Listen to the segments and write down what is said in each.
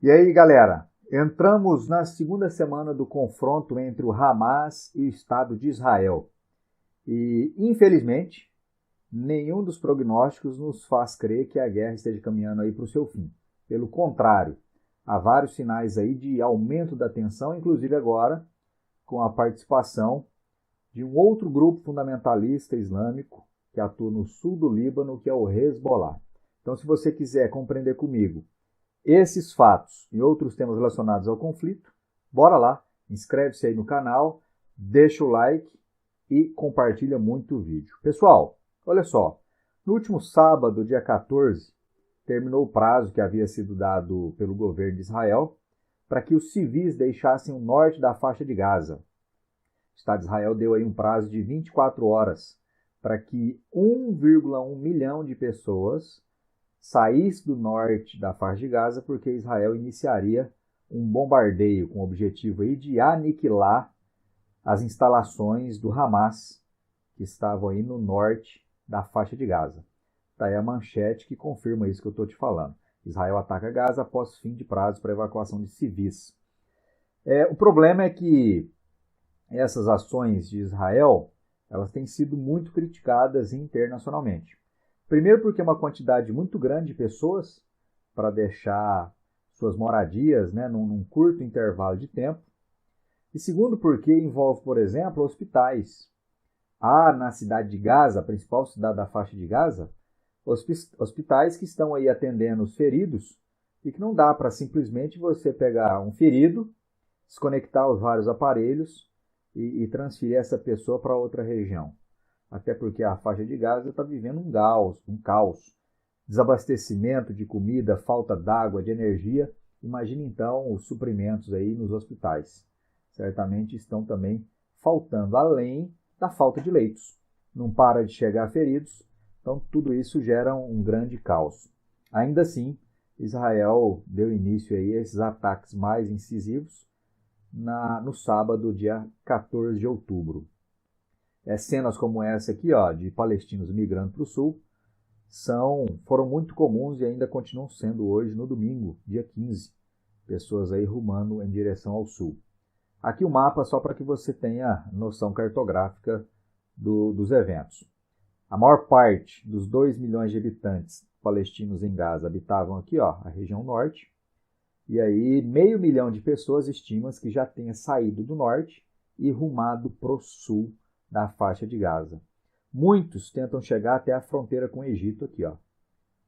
E aí, galera, entramos na segunda semana do confronto entre o Hamas e o Estado de Israel. E, infelizmente, nenhum dos prognósticos nos faz crer que a guerra esteja caminhando aí para o seu fim. Pelo contrário, há vários sinais aí de aumento da tensão, inclusive agora com a participação de um outro grupo fundamentalista islâmico que atua no sul do Líbano, que é o Hezbollah. Então, se você quiser compreender comigo esses fatos e outros temas relacionados ao conflito, bora lá, inscreve-se aí no canal, deixa o like e compartilha muito o vídeo. Pessoal, olha só, no último sábado, dia 14, terminou o prazo que havia sido dado pelo governo de Israel para que os civis deixassem o norte da faixa de Gaza. O Estado de Israel deu aí um prazo de 24 horas para que 1,1 milhão de pessoas saísse do norte da faixa de Gaza, porque Israel iniciaria um bombardeio com o objetivo aí de aniquilar as instalações do Hamas que estavam aí no norte da faixa de Gaza. Está aí a manchete que confirma isso que eu estou te falando. Israel ataca Gaza após fim de prazo para evacuação de civis. O problema é que essas ações de Israel elas têm sido muito criticadas internacionalmente. Primeiro porque é uma quantidade muito grande de pessoas para deixar suas moradias, né, num curto intervalo de tempo. E segundo porque envolve, por exemplo, hospitais. Há na cidade de Gaza, a principal cidade da faixa de Gaza, hospitais que estão aí atendendo os feridos e que não dá para simplesmente você pegar um ferido, desconectar os vários aparelhos e transferir essa pessoa para outra região. Até porque a faixa de Gaza está vivendo um caos. Desabastecimento de comida, falta d'água, de energia. Imagine então os suprimentos aí nos hospitais. Certamente estão também faltando, além da falta de leitos. Não para de chegar feridos, então tudo isso gera um grande caos. Ainda assim, Israel deu início aí a esses ataques mais incisivos no sábado, dia 14 de outubro. Cenas como essa aqui, ó, de palestinos migrando para o sul, foram muito comuns e ainda continuam sendo hoje, no domingo, dia 15. Pessoas aí rumando em direção ao sul. Aqui o mapa só para que você tenha noção cartográfica dos eventos. A maior parte dos 2 milhões de habitantes palestinos em Gaza habitavam aqui, ó, a região norte. E aí, 500 mil de pessoas estima que já tenha saído do norte e rumado para o sul da faixa de Gaza. Muitos tentam chegar até a fronteira com o Egito aqui, ó,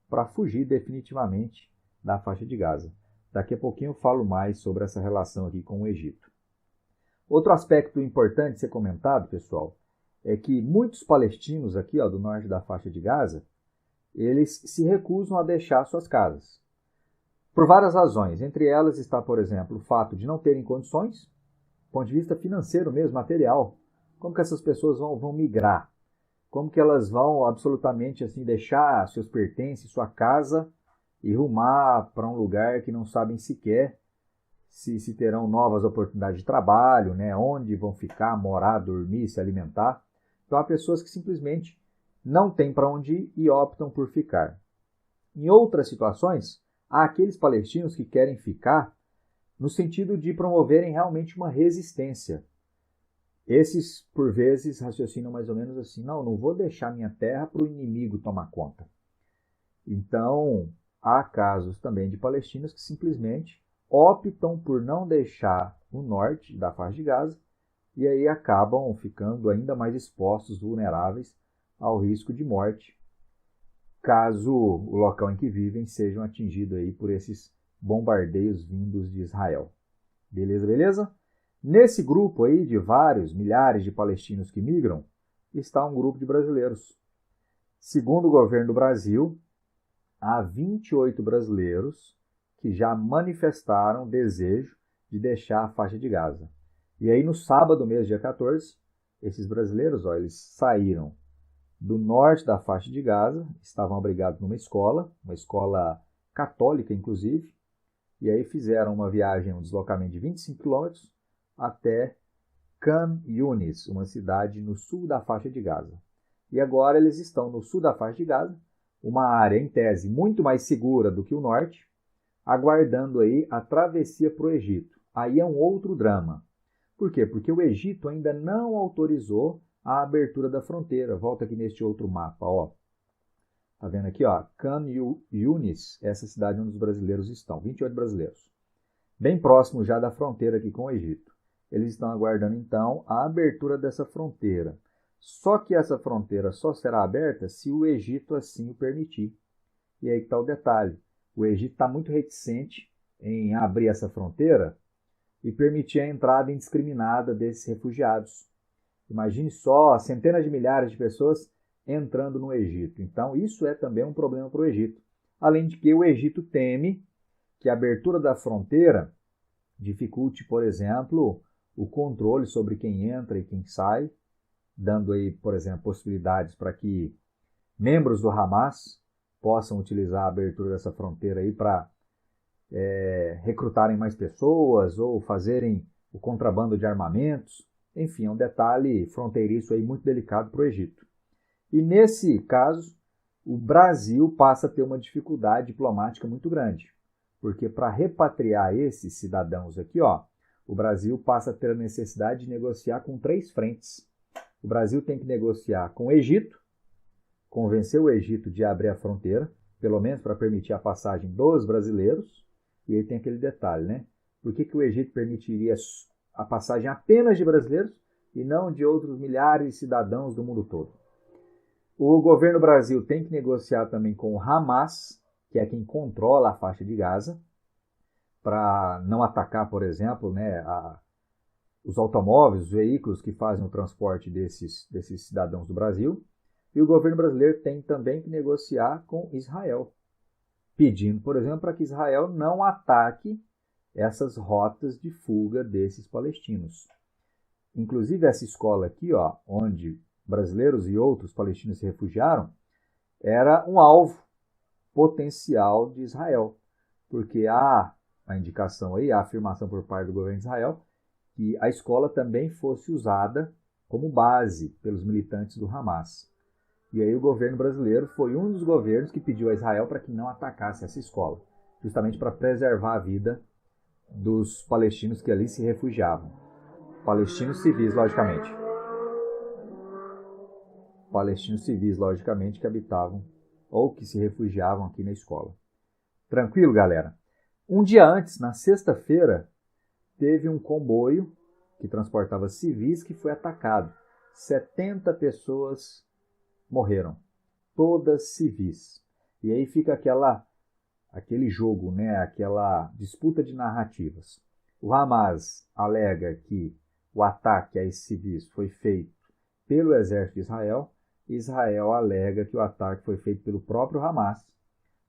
para fugir definitivamente da faixa de Gaza. Daqui a pouquinho eu falo mais sobre essa relação aqui com o Egito. Outro aspecto importante de ser comentado, pessoal, é que muitos palestinos aqui, ó, do norte da faixa de Gaza, eles se recusam a deixar suas casas. Por várias razões. Entre elas está, por exemplo, o fato de não terem condições, do ponto de vista financeiro mesmo, material. Como que essas pessoas vão migrar? Como que elas vão absolutamente assim deixar seus pertences, sua casa e rumar para um lugar que não sabem sequer se terão novas oportunidades de trabalho, né? Onde vão ficar, morar, dormir, se alimentar. Então há pessoas que simplesmente não têm para onde ir e optam por ficar. Em outras situações, há aqueles palestinos que querem ficar no sentido de promoverem realmente uma resistência. Esses, por vezes, raciocinam mais ou menos assim, não vou deixar minha terra para o inimigo tomar conta. Então, há casos também de palestinos que simplesmente optam por não deixar o norte da faixa de Gaza e aí acabam ficando ainda mais expostos, vulneráveis ao risco de morte, caso o local em que vivem sejam atingidos aí por esses bombardeios vindos de Israel. Beleza, beleza? Nesse grupo aí de vários milhares de palestinos que migram, está um grupo de brasileiros. Segundo o governo do Brasil, há 28 brasileiros que já manifestaram desejo de deixar a faixa de Gaza. E aí no sábado mesmo, dia 14, esses brasileiros, ó, eles saíram do norte da faixa de Gaza, estavam abrigados numa escola católica inclusive, e aí fizeram uma viagem, um deslocamento de 25 quilômetros até Khan Yunis, uma cidade no sul da faixa de Gaza. E agora eles estão no sul da faixa de Gaza, uma área, em tese, muito mais segura do que o norte, aguardando aí a travessia para o Egito. Aí é um outro drama. Por quê? Porque o Egito ainda não autorizou a abertura da fronteira. Volta aqui neste outro mapa, ó. Tá vendo aqui, ó? Khan Yunis, essa cidade onde os brasileiros estão, 28 brasileiros. Bem próximo já da fronteira aqui com o Egito. Eles estão aguardando, então, a abertura dessa fronteira. Só que essa fronteira só será aberta se o Egito assim o permitir. E aí que está o detalhe. O Egito está muito reticente em abrir essa fronteira e permitir a entrada indiscriminada desses refugiados. Imagine só, centenas de milhares de pessoas entrando no Egito. Então, isso é também um problema para o Egito. Além de que o Egito teme que a abertura da fronteira dificulte, por exemplo, o controle sobre quem entra e quem sai, dando aí, por exemplo, possibilidades para que membros do Hamas possam utilizar a abertura dessa fronteira aí para recrutarem mais pessoas ou fazerem o contrabando de armamentos. Enfim, é um detalhe fronteiriço aí muito delicado para o Egito. E nesse caso, o Brasil passa a ter uma dificuldade diplomática muito grande, porque para repatriar esses cidadãos aqui, ó, o Brasil passa a ter a necessidade de negociar com 3 frentes. O Brasil tem que negociar com o Egito, convencer o Egito de abrir a fronteira, pelo menos para permitir a passagem dos brasileiros. E aí tem aquele detalhe, né? Por que o Egito permitiria a passagem apenas de brasileiros e não de outros milhares de cidadãos do mundo todo? O governo do Brasil tem que negociar também com o Hamas, que é quem controla a faixa de Gaza, para não atacar, por exemplo, né, os automóveis, os veículos que fazem o transporte desses cidadãos do Brasil. E o governo brasileiro tem também que negociar com Israel, pedindo, por exemplo, para que Israel não ataque essas rotas de fuga desses palestinos. Inclusive, essa escola aqui, ó, onde brasileiros e outros palestinos se refugiaram, era um alvo potencial de Israel, porque há a indicação aí, a afirmação por parte do governo de Israel, que a escola também fosse usada como base pelos militantes do Hamas. E aí o governo brasileiro foi um dos governos que pediu a Israel para que não atacasse essa escola, justamente para preservar a vida dos palestinos que ali se refugiavam. Palestinos civis, logicamente. Palestinos civis, logicamente, que habitavam ou que se refugiavam aqui na escola. Tranquilo, galera? Um dia antes, na sexta-feira, teve um comboio que transportava civis que foi atacado. 70 pessoas morreram, todas civis. E aí fica aquele jogo, né? Aquela disputa de narrativas. O Hamas alega que o ataque a esses civis foi feito pelo exército de Israel. Israel alega que o ataque foi feito pelo próprio Hamas,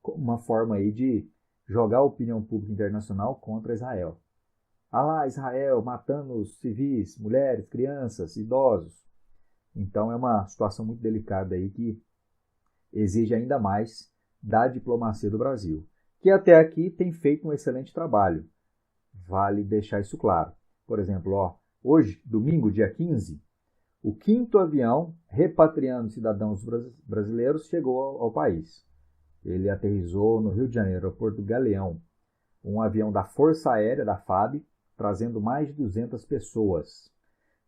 como uma forma aí de jogar a opinião pública internacional contra Israel. Ah lá, Israel matando os civis, mulheres, crianças, idosos. Então é uma situação muito delicada aí que exige ainda mais da diplomacia do Brasil, que até aqui tem feito um excelente trabalho. Vale deixar isso claro. Por exemplo, ó, hoje, domingo, dia 15, o 5º avião repatriando cidadãos brasileiros chegou ao país. Ele aterrissou no Rio de Janeiro, aeroporto Galeão, um avião da Força Aérea, da FAB, trazendo mais de 200 pessoas.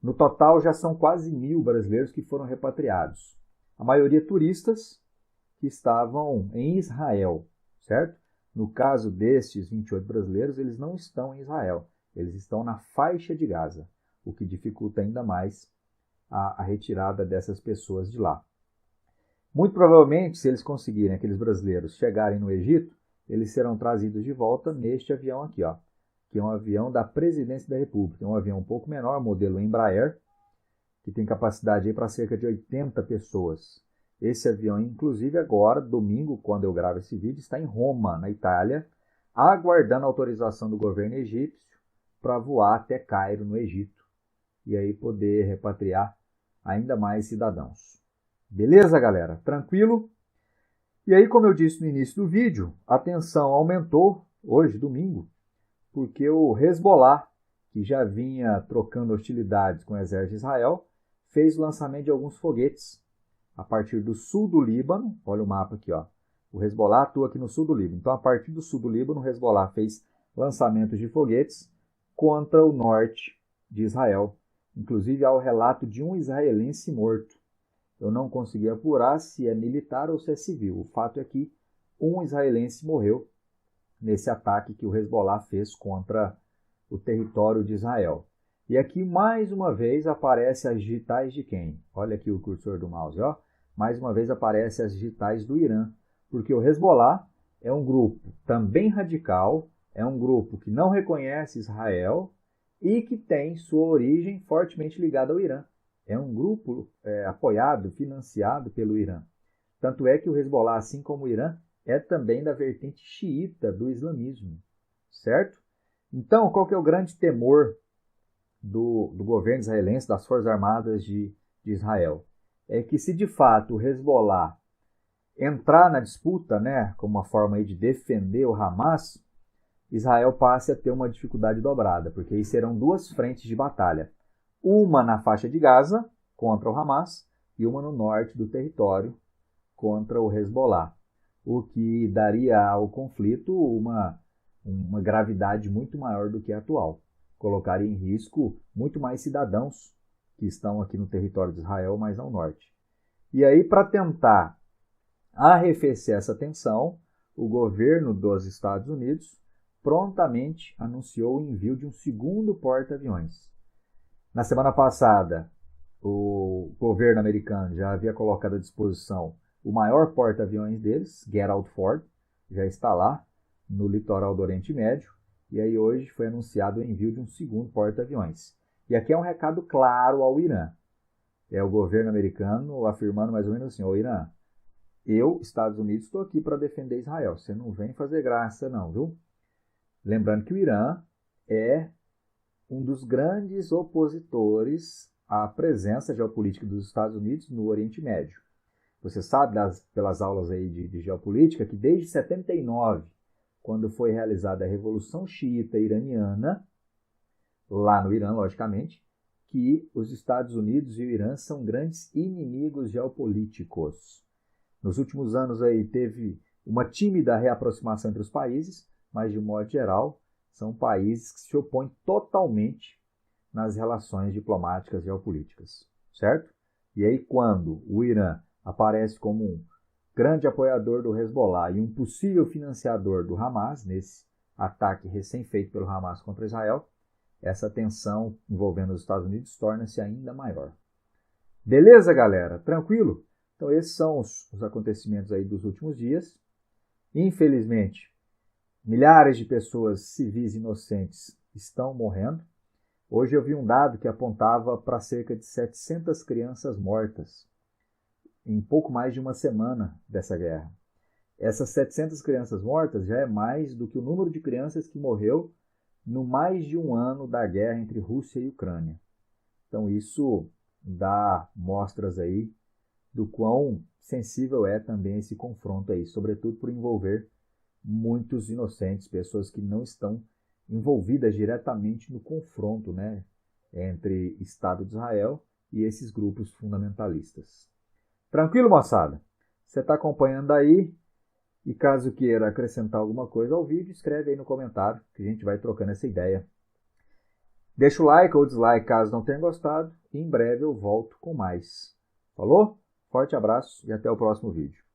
No total, já são quase 1.000 brasileiros que foram repatriados. A maioria turistas que estavam em Israel, certo? No caso destes 28 brasileiros, eles não estão em Israel. Eles estão na faixa de Gaza, o que dificulta ainda mais a retirada dessas pessoas de lá. Muito provavelmente, se eles conseguirem, aqueles brasileiros, chegarem no Egito, eles serão trazidos de volta neste avião aqui, ó, que é um avião da Presidência da República. É um avião um pouco menor, modelo Embraer, que tem capacidade para cerca de 80 pessoas. Esse avião, inclusive agora, domingo, quando eu gravo esse vídeo, está em Roma, na Itália, aguardando a autorização do governo egípcio para voar até Cairo, no Egito, e aí poder repatriar ainda mais cidadãos. Beleza, galera? Tranquilo? E aí, como eu disse no início do vídeo, a tensão aumentou hoje, domingo, porque o Hezbollah, que já vinha trocando hostilidades com o exército de Israel, fez o lançamento de alguns foguetes a partir do sul do Líbano, olha o mapa aqui, ó, O Hezbollah atua aqui no sul do Líbano. Então, a partir do sul do Líbano, o Hezbollah fez lançamentos de foguetes contra o norte de Israel. Inclusive, há o relato de um israelense morto. Eu não consegui apurar se é militar ou se é civil. O fato é que um israelense morreu nesse ataque que o Hezbollah fez contra o território de Israel. E aqui, mais uma vez, aparecem as digitais de quem? Olha aqui o cursor do mouse, ó. Mais uma vez aparecem as digitais do Irã, porque o Hezbollah é um grupo também radical, é um grupo que não reconhece Israel e que tem sua origem fortemente ligada ao Irã. É um grupo apoiado, financiado pelo Irã. Tanto é que o Hezbollah, assim como o Irã, é também da vertente xiita do islamismo, certo? Então, qual que é o grande temor do governo israelense, das Forças Armadas de Israel? É que se de fato o Hezbollah entrar na disputa, né, como uma forma aí de defender o Hamas, Israel passe a ter uma dificuldade dobrada, porque aí serão duas frentes de batalha. Uma na faixa de Gaza, contra o Hamas, e uma no norte do território, contra o Hezbollah. O que daria ao conflito uma gravidade muito maior do que a atual. Colocaria em risco muito mais cidadãos que estão aqui no território de Israel, mais ao norte. E aí, para tentar arrefecer essa tensão, o governo dos Estados Unidos prontamente anunciou o envio de um segundo porta-aviões. Na semana passada, o governo americano já havia colocado à disposição o maior porta-aviões deles, Gerald Ford, já está lá no litoral do Oriente Médio, e aí hoje foi anunciado o envio de um segundo porta-aviões. E aqui é um recado claro ao Irã. É o governo americano afirmando mais ou menos assim: ô Irã, eu, Estados Unidos, estou aqui para defender Israel. Você não vem fazer graça não, viu? Lembrando que o Irã é um dos grandes opositores à presença geopolítica dos Estados Unidos no Oriente Médio. Você sabe, pelas aulas aí de geopolítica, que desde 79, quando foi realizada a Revolução Xiita Iraniana, lá no Irã, logicamente, que os Estados Unidos e o Irã são grandes inimigos geopolíticos. Nos últimos anos aí teve uma tímida reaproximação entre os países, mas de um modo geral são países que se opõem totalmente nas relações diplomáticas e geopolíticas, certo? E aí quando o Irã aparece como um grande apoiador do Hezbollah e um possível financiador do Hamas, nesse ataque recém-feito pelo Hamas contra Israel, essa tensão envolvendo os Estados Unidos torna-se ainda maior. Beleza, galera? Tranquilo? Então esses são os acontecimentos aí dos últimos dias. Infelizmente, milhares de pessoas civis inocentes estão morrendo. Hoje eu vi um dado que apontava para cerca de 700 crianças mortas em pouco mais de uma semana dessa guerra. Essas 700 crianças mortas já é mais do que o número de crianças que morreu no mais de um ano da guerra entre Rússia e Ucrânia. Então isso dá mostras aí do quão sensível é também esse confronto aí, sobretudo por envolver muitos inocentes, pessoas que não estão envolvidas diretamente no confronto, né, entre Estado de Israel e esses grupos fundamentalistas. Tranquilo, moçada? Você está acompanhando aí? E caso queira acrescentar alguma coisa ao vídeo, escreve aí no comentário que a gente vai trocando essa ideia. Deixa o like ou dislike caso não tenha gostado e em breve eu volto com mais. Falou? Forte abraço e até o próximo vídeo.